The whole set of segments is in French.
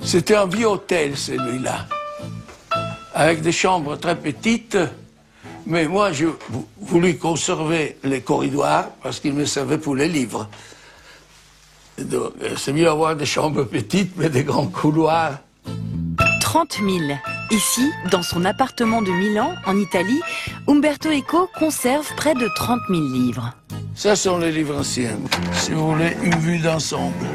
C'était un vieux hôtel, celui-là, avec des chambres très petites, mais moi, je voulais conserver les corridors parce qu'ils me servaient pour les livres. Donc, c'est mieux avoir des chambres petites, mais des grands couloirs. 30 000. Ici, dans son appartement de Milan, en Italie, Umberto Eco conserve près de 30 000 livres. Ça sont les livres anciens, si vous voulez une vue d'ensemble.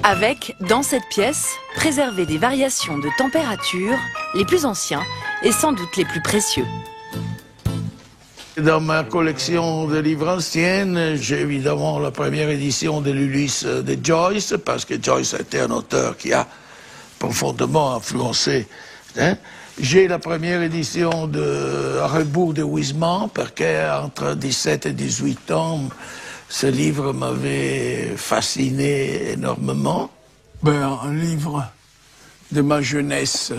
Avec, dans cette pièce, préservé des variations de température, les plus anciens et sans doute les plus précieux. Dans ma collection de livres anciens, j'ai évidemment la première édition de l'Ulysse de Joyce, parce que Joyce a été un auteur qui a profondément influencé. Hein. J'ai la première édition de À rebours de Huysmans, parce qu'entre 17 et 18 ans, ce livre m'avait fasciné énormément. Ben, un livre de ma jeunesse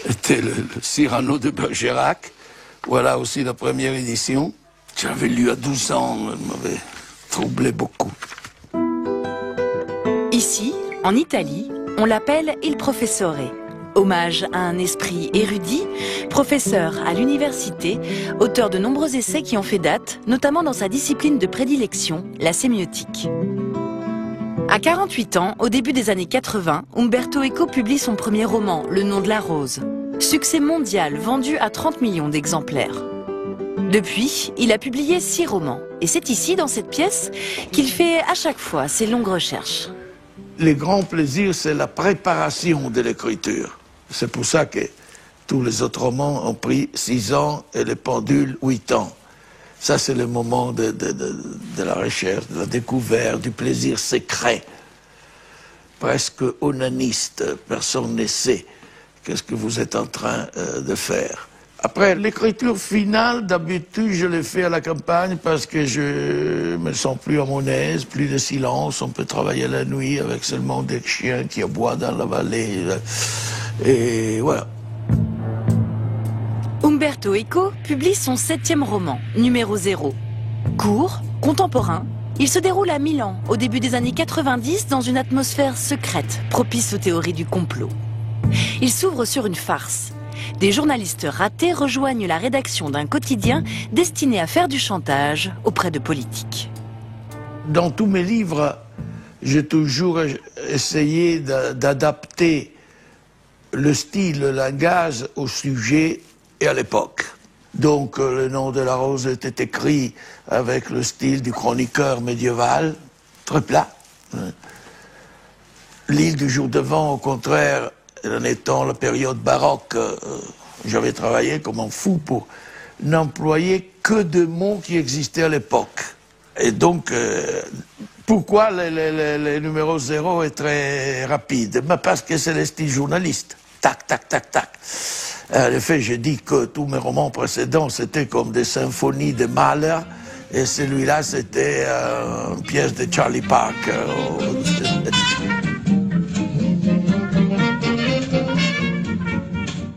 était le Cyrano de Bergerac. Voilà aussi la première édition. J'avais lu à 12 ans, elle m'avait troublé beaucoup. Ici, en Italie, on l'appelle Il Professore. Hommage à un esprit érudit, professeur à l'université, auteur de nombreux essais qui ont fait date, notamment dans sa discipline de prédilection, la sémiotique. À 48 ans, au début des années 80, Umberto Eco publie son premier roman, Le nom de la rose. Succès mondial vendu à 30 millions d'exemplaires. Depuis, il a publié 6 romans. Et c'est ici, dans cette pièce, qu'il fait à chaque fois ses longues recherches. Le grand plaisir, c'est la préparation de l'écriture. C'est pour ça que tous les autres romans ont pris 6 ans et les pendules 8 ans. Ça, c'est le moment de la recherche, de la découverte, du plaisir secret. Presque onaniste, personne ne sait qu'est-ce que vous êtes en train de faire. Après, l'écriture finale, d'habitude, je l'ai fait à la campagne parce que je me sens plus à mon aise, plus de silence, on peut travailler la nuit avec seulement des chiens qui aboient dans la vallée. Et voilà. Umberto Eco publie son 7e roman, numéro 0. Court, contemporain, il se déroule à Milan, au début des années 90, dans une atmosphère secrète, propice aux théories du complot. Il s'ouvre sur une farce. Des journalistes ratés rejoignent la rédaction d'un quotidien destiné à faire du chantage auprès de politiques. Dans tous mes livres, j'ai toujours essayé d'adapter le style, le langage au sujet et à l'époque. Donc, Le nom de la rose était écrit avec le style du chroniqueur médiéval, très plat. L'île du jour de vent, au contraire, en étant la période baroque, j'avais travaillé comme un fou pour n'employer que de mots qui existaient à l'époque. Et donc, pourquoi le numéro 0 est très rapide? Parce que c'est le style journaliste. Tac, tac, tac, tac. En effet, j'ai dit que tous mes romans précédents, c'était comme des symphonies de Mahler, et celui-là, c'était une pièce de Charlie Parker.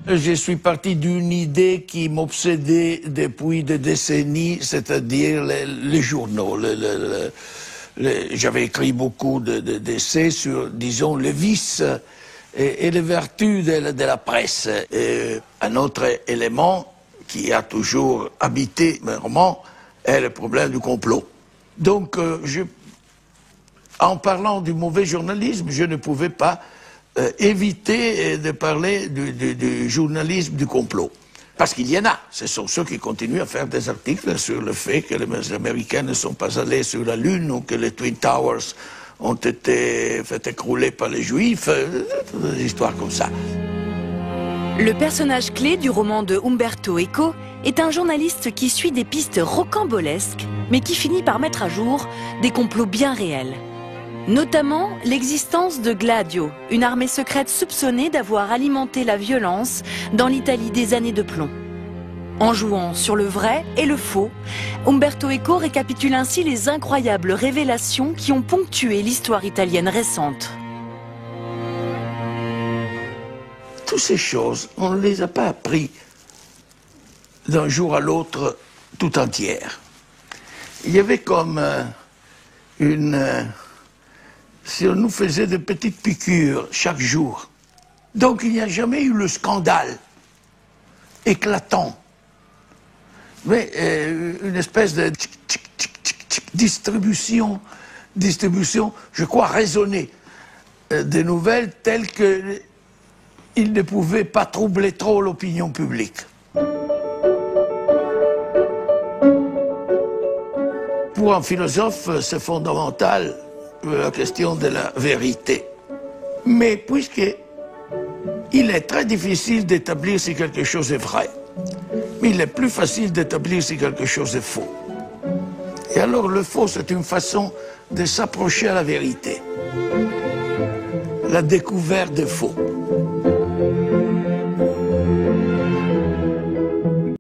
Je suis parti d'une idée qui m'obsédait depuis des décennies, c'est-à-dire les journaux. J'avais écrit beaucoup d'essais sur, disons, les vices et les vertus de la presse. Et un autre élément qui a toujours habité mes romans est le problème du complot. Donc, en parlant du mauvais journalisme, je ne pouvais pas éviter de parler du journalisme du complot. Parce qu'il y en a. Ce sont ceux qui continuent à faire des articles sur le fait que les Américains ne sont pas allés sur la Lune ou que les Twin Towers ont été fait écrouler par les Juifs, des histoires comme ça. Le personnage clé du roman de Umberto Eco est un journaliste qui suit des pistes rocambolesques, mais qui finit par mettre à jour des complots bien réels. Notamment l'existence de Gladio, une armée secrète soupçonnée d'avoir alimenté la violence dans l'Italie des années de plomb. En jouant sur le vrai et le faux, Umberto Eco récapitule ainsi les incroyables révélations qui ont ponctué l'histoire italienne récente. Toutes ces choses, on ne les a pas appris d'un jour à l'autre tout entières. Il y avait comme une si on nous faisait de petites piqûres chaque jour. Donc il n'y a jamais eu le scandale éclatant, mais une espèce de distribution, je crois, raisonnée des nouvelles telles qu'il ne pouvait pas troubler trop l'opinion publique. Pour un philosophe, c'est fondamental la question de la vérité. Mais puisqu'il est très difficile d'établir si quelque chose est vrai, mais il est plus facile d'établir si quelque chose est faux. Et alors le faux, c'est une façon de s'approcher à la vérité. La découverte des faux.